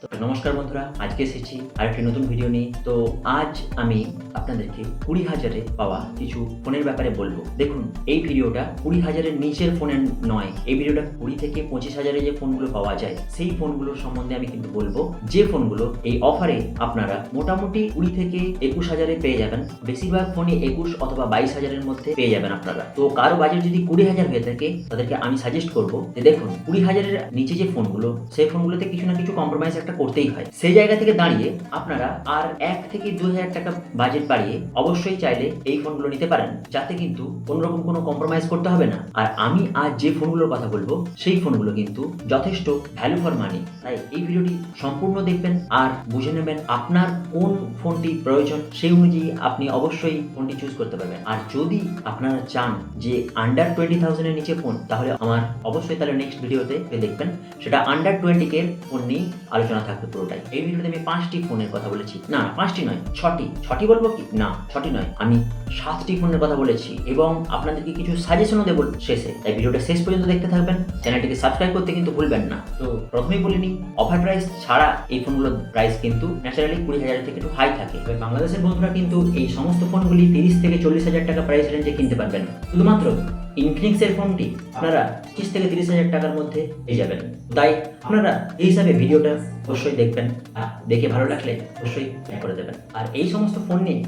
তো নমস্কার বন্ধুরা, আজকে এসেছি আরেকটি নতুন ভিডিও নিয়ে। তো আজ আমি আপনাদেরকে 20,000-এ পাওয়া কিছু ফোনের ব্যাপারে বলবো। দেখুন, এই ভিডিওটা 20,000-এর নিচের ফোনের নয়, এই ভিডিওটা 20 থেকে 25,000-এ যে ফোনগুলো পাওয়া যায় সেই ফোনগুলোর সম্বন্ধে আমি কিন্তু বলবো, যে ফোনগুলো এই অফারে আপনারা মোটামুটি 20 থেকে 21,000-এ পেয়ে যাবেন। বেশিরভাগ ফোনই 21 অথবা 22,000-এর মধ্যে পেয়ে যাবেন আপনারা। তো কারো বাজেট যদি 20,000 হয়ে থাকে, তাদেরকে আমি সাজেস্ট করবো যে দেখুন, 20,000-এর নিচে যে ফোনগুলো, সেই ফোনগুলোতে কিছু না কিছু কম্প্রোমাইজ একটা করতেই হয়। সেই জায়গা থেকে দাঁড়িয়ে আপনারা আর 1 থেকে 2,000 টাকা বাজেট বাড়িয়ে অবশ্যই চাইলে এই ফোনগুলো নিতে পারেন, যাতে কিন্তু কোনোরকম কোনো কম্প্রোমাইজ করতে হবে না। আর আমি আজ যে ফোনগুলোর কথা বলবো, সেই ফোনগুলো কিন্তু যথেষ্ট ভ্যালু ফর মানি। তাই এই ভিডিওটি সম্পূর্ণ দেখবেন আর বুঝে নেবেন আপনার কোন ফোনটি প্রয়োজন, সেই অনুযায়ী আপনি অবশ্যই ফোনটি চুজ করতে পারবেন। আর যদি আপনারা চান যে আন্ডার 20,000 এর নিচে ফোন, তাহলে আমার অবশ্যই তাহলে নেক্সট ভিডিওতে দেখবেন, সেটা আন্ডার 20K ফোন নিয়ে আলোচনা থাকবে পুরোটাই। এই ভিডিওতে আমি 5টি ফোনের কথা বলেছি, না 5টি নয়, 6টি বলবো কি না, 6টি নয়, আমি 7টি ফোনের কথা বলেছি এবং আপনাদেরকে কিছু সাজেশনও দেবো শেষে। তাই ভিডিওটা শেষ পর্যন্ত দেখতে থাকবেন, চ্যানেলটিকে সাবস্ক্রাইব করতে কিন্তু ভুলবেন না। তো প্রথমেই বলে নিই, অফার প্রাইস ছাড়া এই ফোনগুলোর প্রাইস কিন্তু ন্যাচারালি 20,000 থেকে একটু হাই থাকে। তবে বাংলাদেশের বন্ধুরা কিন্তু এই সমস্ত ফোনগুলি 30 থেকে 40,000 টাকা প্রাইস রেঞ্জে কিনতে পারবেন। শুধুমাত্র ইনফিনিক্সের ফোনটি আপনারা 25 থেকে 30,000 টাকার মধ্যে পেয়ে যাবেন। তাই আপনারা এই হিসাবে ভিডিওটা অবশ্যই দেখবেন, আর দেখে ভালো লাগলে অবশ্যই লাইক করে দেবেন। আর এই সমস্ত ফোন নিয়ে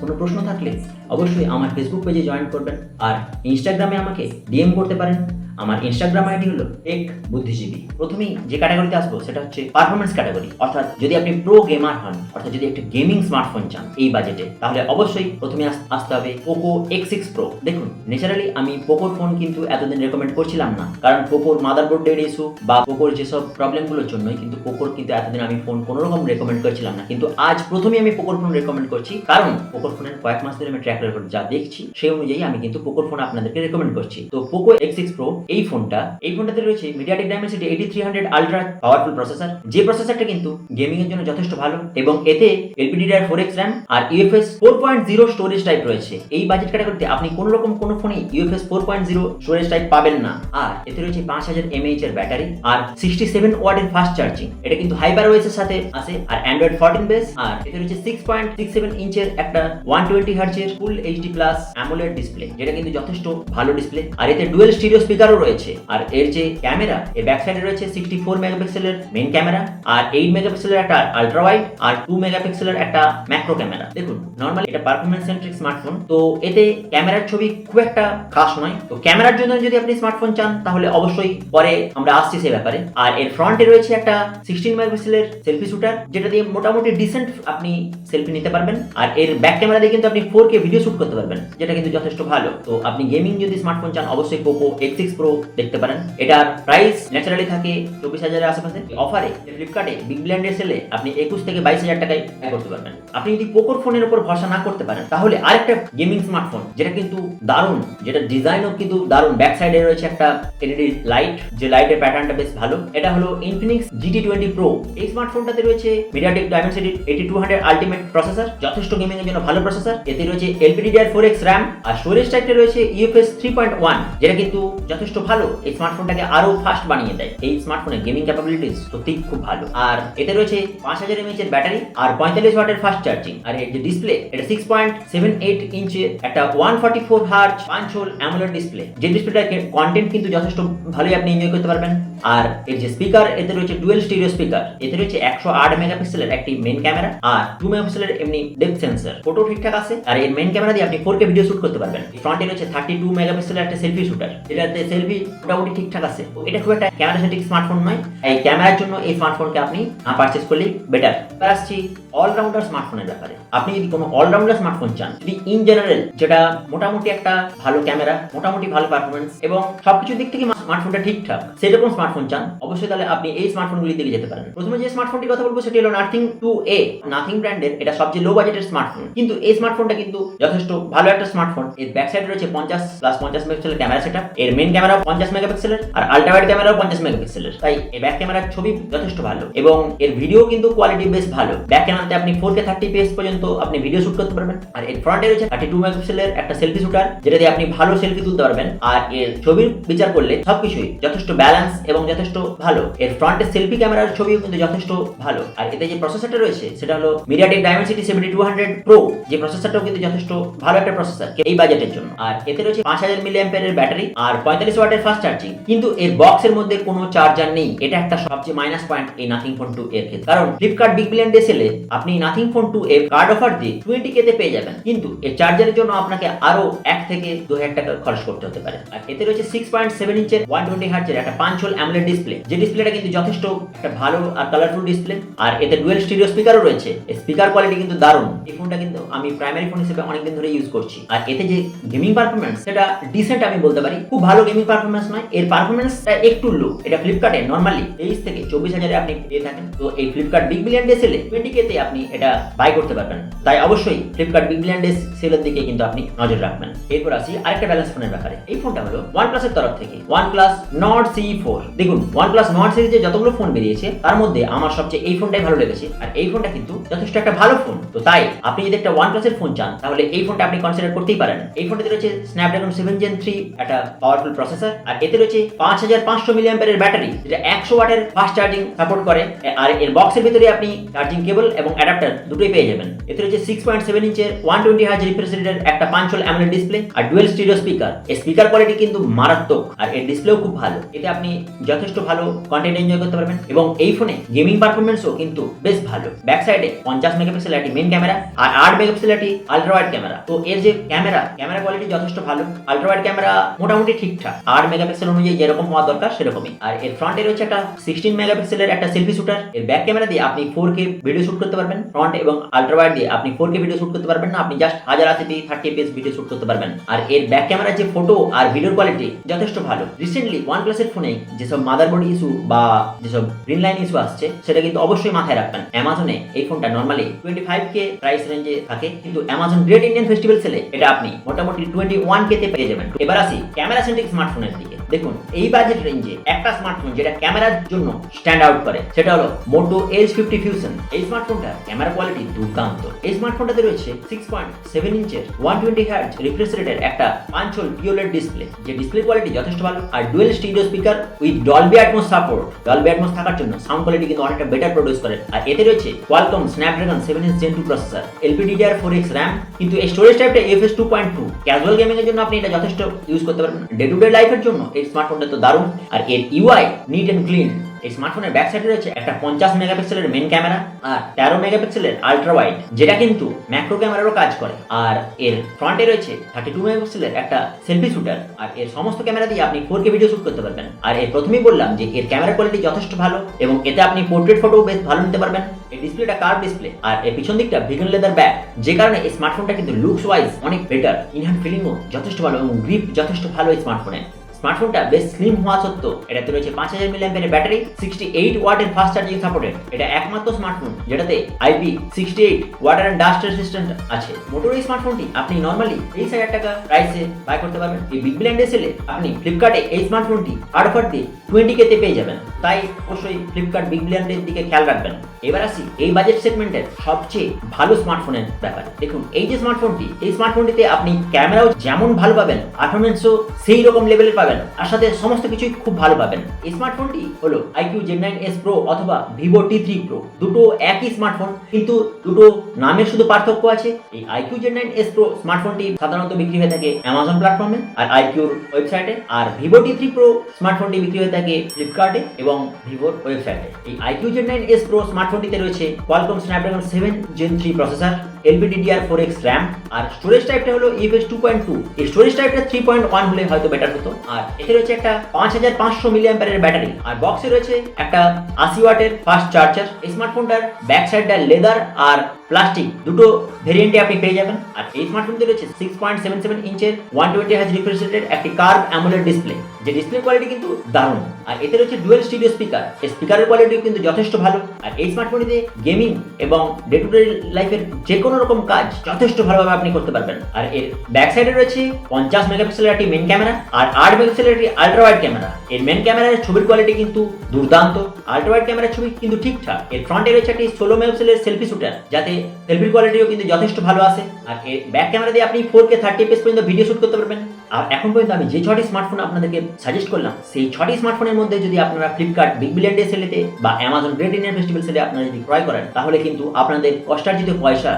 কোনো প্রশ্ন থাকলে অবশ্যই আমার ফেসবুক পেজে জয়েন করবেন, আর ইনস্টাগ্রামে আমাকে ডিএম করতে পারেন। আমার ইনস্টাগ্রাম আইডি হলো টেক বুদ্ধিজীবী। প্রথমেই যে ক্যাটাগরিতে আসবো সেটা হচ্ছে পারফরমেন্স ক্যাটাগরি, অর্থাৎ যদি আপনি প্রো গেমার হন, অর্থাৎ যদি একটা গেমিং স্মার্টফোন চান এই বাজেটে, তাহলে অবশ্যই প্রথমে আসতে হবে পোকো X6 Pro। দেখুন, ন্যাচারালি আমি পোকোর ফোন কিন্তু এতদিন রেকমেন্ড করছিলাম না, কারণ পোকোর মাদারবোর্ড ডেড ইস্যু বা পোকোর যেসব প্রবলেমগুলোর জন্যই কিন্তু পোকোর কিন্তু এতদিন আমি ফোন কোনো রকম রেকমেন্ড করছিলাম না। কিন্তু আজ প্রথমেই আমি পোকোর ফোন রেকমেন্ড করছি, কারণ পোকোর ফোনের কয়েক মাস ধরে আমি ট্র্যাক রেকর্ড যা দেখছি সেই অনুযায়ী আমি কিন্তু পোকোর ফোন আপনাদেরকে রেকমেন্ড করছি। তো পোকো X6 Pro এই ফোনটাতে রয়েছে MediaTek Dimensity 8300 ultra powerful processor, যে প্রসেসরটা কিন্তু গেমিং এর জন্য যথেষ্ট ভালো এবং এতে LPDDR4X RAM আর UFS 4.0 স্টোরেজ টাইপ রয়েছে। এই বাজেট ক্যাটাগরিতে আপনি কোনো রকম কোনো ফোনে UFS 4.0 স্টোরেজ টাইপ পাবেন না। আর এতে রয়েছে 5000 mAh এর ব্যাটারি আর 67 ওয়াটের ফাস্ট চার্জিং। এটা কিন্তু HyperOS এর সাথে আছে আর Android 14 বেস। আর এতে রয়েছে 6.67 ইঞ্চের একটা 120 Hz এর ফুল HD প্লাস AMOLED ডিসপ্লে, যেটা কিন্তু যথেষ্ট ভালো ডিসপ্লে। আর এতে ডুয়াল স্টিরিও স্পিকারও রয়েছে। আর এর যে ক্যামেরা, এর ব্যাক সাইডে রয়েছে 64 মেগাপিক্সেলের মেইন ক্যামেরা আর 8 মেগাপিক্সেলের একটা আলট্রা ওয়াইড আর 2 মেগাপিক্সেলের একটা ম্যাক্রো ক্যামেরা। দেখুন, নরমালি এটা পারফরম্যান্স সেন্ট্রিক স্মার্টফোন, তো এতে ক্যামেরার ছবি খুব একটা খাস নয়। তো ক্যামেরার জন্য যদি আপনি স্মার্টফোন চান, তাহলে অবশ্যই পরে আমরা আসছি সে ব্যাপারে। আর এর ফ্রন্টে রয়েছে একটা 16 মেগাপিক্সেলের সেলফি শুটার, যেটা দিয়ে মোটামুটি ডিসেন্ট আপনি সেলফি নিতে পারবেন। আর এর ব্যাক ক্যামেরা দিয়ে কিন্তু আপনি 4K ভিডিও শুট করতে পারবেন, যেটা কিন্তু যথেষ্ট ভালো। তো আপনি গেমিং যদি স্মার্টফোন চান, অবশ্যই পোকো X6 Pro দেখতে পারেন। এটার প্রাইস ন্যাচারালি থাকে 24,000 এর আশেপাশে। অফারে ফ্লিপকার্টে বিগ ব্র্যান্ডের সেলে আপনি 21 থেকে 22,000 টাকায় করতে পারবেন। আপনি যদি পোকোর ফোনের উপর ভরসা না করতে পারেন, তাহলে আরেকটা গেমিং স্মার্টফোন যেটা কিন্তু দারুণ, যেটা ডিজাইনও কিন্তু দারুণ, ব্যাক সাইডে রয়েছে একটা LED লাইট, যে লাইটের প্যাটার্নটা বেশ ভালো, এটা হলো ইনফিনিক্স GT20 Pro। এই স্মার্টফোনটাতে রয়েছে MediaTek Dimensity 8200 আলটিমেট প্রসেসর, যথেষ্ট গেমিং এর জন্য ভালো প্রসেসর। এতে রয়েছে LPDDR4X RAM আর স্টোরেজ টাইপটা রয়েছে UFS 3.1, যেটা কিন্তু যথেষ্ট ভালো। এই স্মার্টফোনটাকে আরো ফাস্ট বানিয়ে দেয়। এই স্মার্টফোনের গেমিং ক্যাপাবিলিটিস সত্যি খুব ভালো। আর এতে রয়েছে 5000 mAh এর ব্যাটারি আর 45 ওয়াটের ফাস্ট চার্জিং। আর এর যে ডিসপ্লে, এটা 6.78 ইঞ্চের একটা 144 Hz punch whole AMOLED display, যে ডিসপ্লেটার কন্টেন্ট কিন্তু যথেষ্ট ভালোই আপনি এনজয় করতে পারবেন। আর এর যে স্পিকার, এতে রয়েছে ডুয়াল স্টিরিও স্পিকার। এতে রয়েছে 108 মেগাপিক্সেলের একটি মেইন ক্যামেরা আর 2 মেগাপিক্সেলের এমনি ডেপথ সেন্সর। ফটো ঠিকঠাক আছে আর এর মেইন ক্যামেরা দিয়ে আপনি 4K ভিডিও শুট করতে পারবেন। ফ্রন্টে রয়েছে 32 মেগাপিক্সেলের একটা সেলফি শুটার, যেটাতে সেলফি মোটামুটি ঠিকঠাক আছে। এটা খুব একটা ক্যামেরা সেন্ট্রিক স্মার্টফোন নয়। এই ক্যামেরার জন্য এই স্মার্টফোনকে আপনি পারচেজ করলেই বেটার। এবার আসছি অলরাউন্ডার স্মার্টফোনের ব্যাপারে। আপনি যদি কোনো অলরাউন্ডার স্মার্টফোন চান, যদি ইন জেনারেল যেটা মোটামুটি একটা ভালো ক্যামেরা, মোটামুটি ভালো পারফরমেন্স এবং সবকিছু দিক থেকে স্মার্টফোনটা ঠিকঠাক, সেরকম স্মার্টফোন চান, অবশ্যই তাহলে আপনি এই স্মার্টফোনগুলির দিকে যেতে পারেন। প্রথমে যে স্মার্টফোনটির কথা বলবো সেটি হলো Nothing 2A। নাথিং ব্র্যান্ডের এটা সবচেয়ে লো বাজেটের স্মার্টফোন, কিন্তু এই স্মার্টফোনটা কিন্তু যথেষ্ট ভালো একটা স্মার্টফোন। এর ব্যাক সাইডে রয়েছে 50+50 মেগাপিক্সেলের ক্যামেরা সেটআপ। এর মেইন ক্যামেরাও 50 মেগাপিক্সেলের আর আলট্রা ওয়াইড ক্যামেরাও 50 মেগাপিক্সেলের। তাই এই ব্যাক ক্যামেরার ছবি যথেষ্ট ভালো এবং এর ভিডিও কিন্তু কোয়ালিটি বেশ ভালো। ব্যাক ক্যামেরা যেখানে আপনি 4K 30fps পর্যন্ত আপনি ভিডিও শুট করতে পারবেন। আর এর ফ্রন্টে রয়েছে 32 মেগাপিক্সেলের একটা সেলফি শুটার, যেটা দিয়ে আপনি ভালো সেলফি তুলতে পারবেন। আর এর ছবির বিচার করলে সবকিছুই যথেষ্ট ব্যালেন্স এবং যথেষ্ট ভালো। এর ফ্রন্টের সেলফি ক্যামেরার ছবিও কিন্তু যথেষ্ট ভালো। আর এতে যে প্রসেসরটা রয়েছে সেটা হলো MediaTek Dimensity 7200 Pro, যে প্রসেসরটাও কিন্তু যথেষ্ট ভালো একটা প্রসেসর এই বাজেটের জন্য। আর এতে রয়েছে 5000 mAh এর ব্যাটারি আর 45 ওয়াটের ফাস্ট চার্জিং। কিন্তু এর বক্সের মধ্যে কোনো চার্জার নেই, এটা একটা সবচেয়ে মাইনাস পয়েন্ট এই নাথিং ফোন 2 এর ক্ষেত্রে। কারণ ফ্লিপকার্ট বিগ বিলিয়ন ডে সেলে আপনি নাথিং ফোন 2 এর কার্ড অফার দিয়ে 20K তে পেয়ে যাবেন, কিন্তু এর চার্জারের জন্য আপনাকে আরো 1 থেকে 2000 টাকা খরচ করতে হতে পারে। আর এতে রয়েছে 6.7 ইঞ্চের 120 হার্টজের একটা 5 হোল অ্যামোলেড ডিসপ্লে, যে ডিসপ্লেটা কিন্তু যথেষ্ট একটা ভালো আর কালারফুল ডিসপ্লে। আর এতে ডুয়েল স্টিরিও স্পিকারও রয়েছে। স্পিকার কোয়ালিটি কিন্তু দারুণ। এই ফোনটা কিন্তু আমি প্রাইমারি ফোন হিসেবে অনেকদিন ধরে ইউজ করছি। আর এতে যে গেমিং পারফরম্যান্স সেটা ডিসেন্ট আমি বলতে পারি, খুব ভালো গেমিং পারফরম্যান্স নয়, এর পারফরম্যান্সটা একটু লো। এটা ফ্লিপকার্টে নরমালি 23 থেকে 24,000 আপনি পেয়ে থাকেন। তো এই ফ্লিপকার্ট বিগ বিলিয়ন ডে সেলে 20K তে আপনি এটা বাই করতে পারবেন। তাই অবশ্যই ফ্লিপকার্ট বিগ বিলিয়ন ডে সেলের দিকে কিন্তু আপনি নজর রাখবেন। এরপর আসি আরেকটা ব্যালেন্স ফোনের ব্যাপারে। এই ফোনটা হলো OnePlus এর তরফ থেকে OnePlus Nord CE4। দেখুন OnePlus Nord সিরিজে যতগুলো ফোন বেরিয়েছে তার মধ্যে আমার সবচেয়ে এই ফোনটাই ভালো লেগেছে। আর এই ফোনটা কিন্তু যথেষ্ট একটা ভালো ফোন। তো তাই আপনি যদি একটা OnePlus এর ফোন চান তাহলে এই ফোনটা আপনি কনসিডার করতেই পারেন। এই ফোনটাতে রয়েছে Snapdragon 7 Gen 3 একটা পাওয়ারফুল প্রসেসর। আর এতে রয়েছে 5500 mAh এর ব্যাটারি, যেটা 100 ওয়াটের ফাস্ট চার্জিং সাপোর্ট করে। আর এর বক্সের ভিতরে আপনি চার্জিং কেবল এবং অ্যাডাপ্টার দুটোই পেয়ে যাবেন। এতে রয়েছে 6.7 ইঞ্চের 120 হার্জ রিফ্রেশ রেটের একটা 5 হোল অ্যামোলেড ডিসপ্লে আর ডুয়েল স্টিরিও স্পিকার। এই স্পিকার কোয়ালিটি কিন্তু মারাত্মক আর এর ডিসপ্লেও খুব ভালো। এতে আপনি যথেষ্ট ভালো কন্টেন্ট এনজয় করতে পারবেন এবং এই ফোনে গেমিং পারফরম্যান্সও কিন্তু বেশ ভালো। ব্যাক সাইডে 50 মেগাপিক্সেল একটি মেইন ক্যামেরা আর 8 মেগাপিক্সেল একটি আলট্রা ওয়াইড ক্যামেরা। তো এর যে ক্যামেরা কোয়ালিটি যথেষ্ট ভালো। আলট্রা ওয়াইড ক্যামেরা মোটামুটি ঠিকঠাক, 8 মেগাপিক্সেল অনুযায়ী যেরকম হওয়া দরকার সেরকমই। আর এর ফ্রন্টে রয়েছে একটা 16 মেগাপিক্সেলের একটা সেলফি শুটার। এর ব্যাক ক্যামেরা দিয়ে আপনি 4K ভিডিও শুট করতে পারবেন। ফ্রন্ট এবং আলট্রা ওয়াইড দিয়ে আপনি 4K ভিডিও শুট করতে পারবেন না, আপনি just 1080p 30fps video shoot করতে পারবেন। আর এর ব্যাক ক্যামেরার যে ফটো আর ভিডিওর কোয়ালিটি যথেষ্ট ভালো। রিসেন্টলি OnePlus এর ফোনে যেসব মাদারবোর্ড ইস্যু বা যেসব গ্রিন লাইন ইস্যু আসছে সেটা কিন্তু অবশ্যই মাথায় রাখবেন। অ্যামাজনে এই ফোনটা নরমালি 25K প্রাইস রেঞ্জে থাকে, কিন্তু অ্যামাজন গ্রেট ইন্ডিয়ান ফেস্টিভ্যাল সেলে এটা আপনি মোটামুটি 21K তে পেয়ে যাবেন। এবার আসি ক্যামেরা সেন্ট্রিক স্মার্টফোনের দিকে। দেখুন এই বাজেট রেঞ্জে একটা স্মার্টফোন যেটা ক্যামেরার জন্য স্ট্যান্ড আউট করে সেটা হলো Moto Edge 50 Fusion। এই স্মার্টফোনটার ক্যামেরা কোয়ালিটি দুর্দান্ত। এই স্মার্টফোনটাতে রয়েছে 6.7 ইঞ্চের 120 হার্জ রিফ্রেশ রেটের একটা 5 হোল POLED ডিসপ্লে, যে ডিসপ্লে কোয়ালিটি যথেষ্ট ভালো। আর dual stereo speaker with Dolby Atmos support. Dolby Atmos থাকার জন্য সাউন্ড কোয়ালিটি কিন্তু অনেকটা বেটার প্রডিউস করে। আর এতে রয়েছে Qualcomm Snapdragon 7 Gen 2 processor, LPDDR4X RAM, কিন্তু এই স্টোরেজ টাইপটা UFS 2.2। ক্যাজুয়াল গেমিং এর জন্য আপনি এটা যথেষ্ট ইউজ করতে পারবেন। ডে টু ডে লাইফের জন্য এই স্মার্টফোনটা তো দারুণ। আর এর UI নিট এন্ড ক্লিন। এই স্মার্টফোনের ব্যাক সাইডে রয়েছে একটা 50 মেগাপিক্সেলের মেইন ক্যামেরা আর 13 মেগাপিক্সেলের আলট্রা ওয়াইড, যেটা কিন্তু ম্যাক্রো ক্যামেরারও কাজ করে। আর এর ফ্রন্টে রয়েছে 32 মেগাপিক্সেলের একটা সেলফি শুটার। আর এর সমস্ত ক্যামেরা দিয়ে আপনি 4K ভিডিও শুট করতে পারবেন। আর এর প্রথমেই বললাম যে এর ক্যামেরা কোয়ালিটি যথেষ্ট ভালো এবং এতে আপনি পোর্ট্রেট ফটো বেশ ভালো নিতে পারবেন। এই ডিসপ্লেটা কার্ভ ডিসপ্লে আর এর পিছন দিকটা ভিগান লেদার ব্যাক, যে কারণে এই স্মার্টফোনটা কিন্তু লুকস ওয়াইজ অনেক বেটার। ইনহ্যান্ড ফিলিংও যথেষ্ট ভালো এবং গ্রিপ যথেষ্ট ভালো এই স্মার্টফোনে। স্মার্টফোনটা বেশ স্লিম হওয়া সত্ত্বেও এটাতে রয়েছে 5000 mAh এর ব্যাটারি, 68 ওয়াটের ফাস্ট চার্জিং সাপোর্টেড। এটা একমাত্র স্মার্টফোন যেটাতে IP68 water and dust resistant আছে। মোটোর এই স্মার্টফোনটি আপনি নরমালি 23,000 টাকা প্রাইসে বাই করতে পারবেন। এই বিগ বিলিয়ন ডে সেলে আপনি ফ্লিপকার্টে এই স্মার্টফোনটি কার্ড অফার দিয়ে 20K তে পেয়ে যাবেন। তাই অবশ্যই ফ্লিপকার্ট বিগ বিলিয়ন ডের দিকে খেয়াল রাখবেন। এবার আসি এই বাজেট সেগমেন্টের সবচেয়ে ভালো স্মার্টফোনের ব্যাপারে। দেখুন এই যে স্মার্টফোনটি, এই স্মার্টফোনটিতে আপনি ক্যামেরাও যেমন ভালো পাবেন, পারফরম্যান্সও সেই রকম লেভেলের পাবেন, আর সাথে সমস্ত কিছুই খুব ভালো পাবেন। এই স্মার্টফোনটি হলো iQOO Z9s Pro অথবা Vivo T3 Pro। দুটো একই স্মার্টফোন, কিন্তু দুটো নামের শুধু পার্থক্য আছে। এই iQOO Z9s Pro স্মার্টফোনটি সাধারণত বিক্রি হয়ে থাকে অ্যামাজন প্ল্যাটফর্মে আর iQOOর ওয়েবসাইটে, আর Vivo T3 Pro স্মার্টফোনটি বিক্রি হয়ে থাকে ফ্লিপকার্টে এবং ভিভোর ওয়েবসাইটে। এই iQOO Z9s Pro স্মার্টফোনটিতে রয়েছে Qualcomm Snapdragon 7 Gen 3 processor, LPDDR4X RAM, আর স্টোরেজ টাইপটা হলো UFS 2.2। এই স্টোরেজ টাইপটা 3.1 হলে হয়তো বেটার হতো। আর এতে রয়েছে একটা 5500 mAh এর ব্যাটারি আর বক্সে রয়েছে একটা 80 ওয়াটের ফাস্ট চার্জার। এই স্মার্টফোনটার ব্যাক সাইডটা লেদার আর প্লাস্টিক দুটো ভেরিয়েন্টে আপনি পেয়ে যাবেন। আর এই স্মার্টফোনটি রয়েছে 6.77 ইঞ্চের 120 হার্জ রিফ্রেশ রেটের একটি কার্ভ অ্যামোলেড ডিসপ্লে, যে ডিসপ্লে কোয়ালিটি কিন্তু দারুণ। আর এতে রয়েছে ডুয়েল স্টিরিও স্পিকার, এই স্পিকারের কোয়ালিটিও কিন্তু যথেষ্ট ভালো। আর এই স্মার্টফোনটিতে গেমিং এবং ডে টু ডে লাইফের যে কোনো রকম কাজ যথেষ্ট ভালোভাবে আপনি করতে পারবেন। আর এর ব্যাক সাইডে রয়েছে 50 মেগাপিক্সেলের একটি মেন ক্যামেরা আর 8 মেগাপিক্সেলের একটি আল্ট্রা ওয়াইড ক্যামেরা। এর মেন ক্যামেরার ছবির কোয়ালিটি কিন্তু দুর্দান্ত, আল্ট্রা ওয়াইড ক্যামেরার ছবি কিন্তু ঠিকঠাক। এর ফ্রন্টে রয়েছে একটি 16 মেগাপিক্সেলের সেলফি শুটার, যাতে সেলফির কোয়ালিটিও কিন্তু যথেষ্ট ভালো আসে। আর এর ব্যাক ক্যামেরা দিয়ে আপনি 4K 30 fps পর্যন্ত ভিডিও শুট করতে পারবেন। আর এখন পর্যন্ত আমি যে 6টি স্মার্টফোন আপনাদেরকে সাজেস্ট করলাম, সেই 6টি স্মার্টফোনের মধ্যে যদি আপনারা ফ্লিপকার্ট বিগ বিলিয়ন ডে সেলেতে বা অ্যামাজন গ্রেট ইন্ডিয়ান ফেস্টিভ্যাল সেলে আপনারা যদি ক্রয় করেন, তাহলে কিন্তু আপনাদের কষ্টার্জিত পয়সা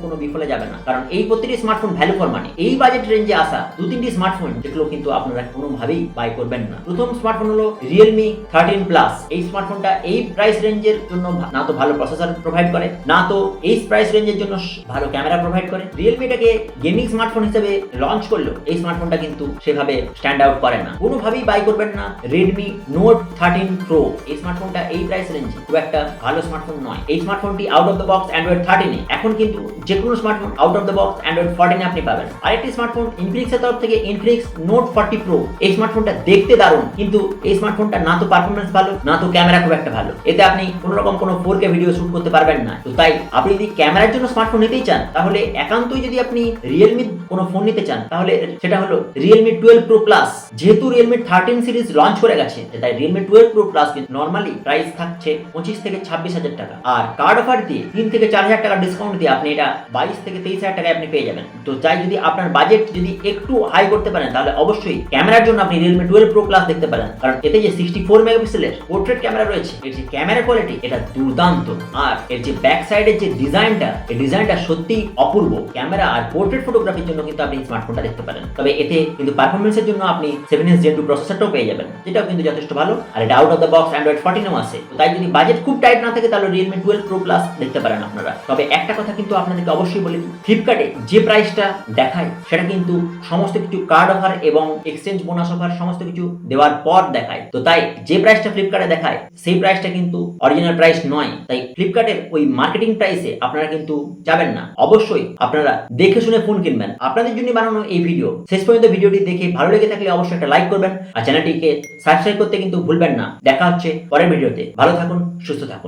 কোনো বিফলে যাবে না। কারণ এই প্রতিটি স্মার্টফোন ভ্যালু ফর মানি। এই বাজেট রেঞ্জে আসা 2-3টি স্মার্টফোন যেগুলো কিন্তু আপনারা কোনোভাবেই বাই করবেন না। প্রথম স্মার্টফোন হলো Realme 13 Plus। এই স্মার্টফোনটা এই প্রাইস রেঞ্জের জন্য না তো ভালো প্রসেসর প্রোভাইড করে, না তো এই প্রাইস রেঞ্জের জন্য ভালো ক্যামেরা প্রোভাইড করে। Realme এটাকে গেমিং স্মার্টফোন হিসেবে লঞ্চ করলো, এই স্মার্টফোনটা কিন্তু সেভাবে স্ট্যান্ড আউট করে না। কোনোভাবেই বাই করবেন না Redmi Note 13 Pro। এই স্মার্টফোনটা এই প্রাইস রেঞ্জে খুব একটা ভালো স্মার্টফোন নয়। এই স্মার্টফোনটি out of the box Android 13 এ, এখন কিন্তু যে কোনো smartphone out of the box Android 14 এ আপনি পাবেন। আরেকটি স্মার্টফোন Infinix এর তরফ থেকে Infinix Note 40 Pro। এই স্মার্টফোনটা দেখতে দারুণ, কিন্তু এই স্মার্টফোনটা না তো পারফরম্যান্স ভালো, না তো ক্যামেরা খুব একটা ভালো। এতে আপনি কোনো রকম কোনো 4K ভিডিও শুট করতে পারবেন না। তো তাই আপনি যদি ক্যামেরার জন্য স্মার্টফোন নিতেই চান, তাহলে একান্তই যদি আপনি Realme কোনো ফোন নিতে চান, তাহলে সেটা হলো Realme 12 Pro Plus। যেহেতু Realme 13 সিরিজ লঞ্চ করে গেছে, তাই Realme 12 Pro Plus কিন্তু নরমালি প্রাইস থাকছে 25 থেকে 26,000 টাকা। আর কার্ড অফার দিয়ে 3 থেকে 4,000 টাকা ডিসকাউন্ট দিয়ে আপনি এটা 22 থেকে 23,000 টাকায় আপনি পেয়ে যাবেন। তো চাই যদি আপনার বাজেট যদি একটু হাই করতে পারেন, তাহলে অবশ্যই ক্যামেরার জন্য আপনি Realme 12 Pro Plus দেখতে পারেন। কারণ এতে যে 64 মেগাপিক্সেলের পোর্ট্রেট ক্যামেরা রয়েছে, এর যে ক্যামেরা কোয়ালিটি এটা দুর্দান্ত। আর এর যে ব্যাক সাইডের যে ডিজাইনটা, এই ডিজাইনটা সত্যি অপূর্ব। ক্যামেরা আর পোর্ট্রেট ফটোগ্রাফির জন্য কিন্তু আপনি স্মার্টফোনটা দেখতে পারেন। তবে এতে কিন্তু পারফরম্যান্সের জন্য আপনি 7S Gen 2 প্রসেসরটাও পেয়ে যাবেন, যেটাও কিন্তু যথেষ্ট ভালো। আর এটা out of the box Android 14 এও আছে। তো তাই যদি বাজেট খুব টাইট না থাকে, তাহলে Realme 12 Pro Plus দেখতে পারেন আপনারা। তবে একটা কথা কিন্তু আপনাদেরকে অবশ্যই বলি, ফ্লিপকার্টে যে প্রাইসটা দেখায় সেটা কিন্তু সমস্ত কিছু কার্ড অফার এবং এক্সচেঞ্জ বোনাস অফার সমস্ত কিছু দেওয়ার পর দেখায়। তো তাই যে প্রাইসটা ফ্লিপকার্টে দেখায়, সেই প্রাইসটা কিন্তু অরিজিনাল প্রাইস নয়। তাই ফ্লিপকার্টের ওই মার্কেটিং প্রাইসে আপনারা কিন্তু যাবেন না। অবশ্যই আপনারা দেখে শুনে ফোন কিনবেন। আপনাদের জন্য বানানো এই ভিডিও। শেষ পর্যন্ত ভিডিওটি দেখে ভালো লেগে থাকলে অবশ্যই একটা লাইক করবেন, আর চ্যানেলটিকে সাবস্ক্রাইব করতে কিন্তু ভুলবেন না। দেখা হচ্ছে পরের ভিডিওতে। ভালো থাকুন, সুস্থ থাকুন।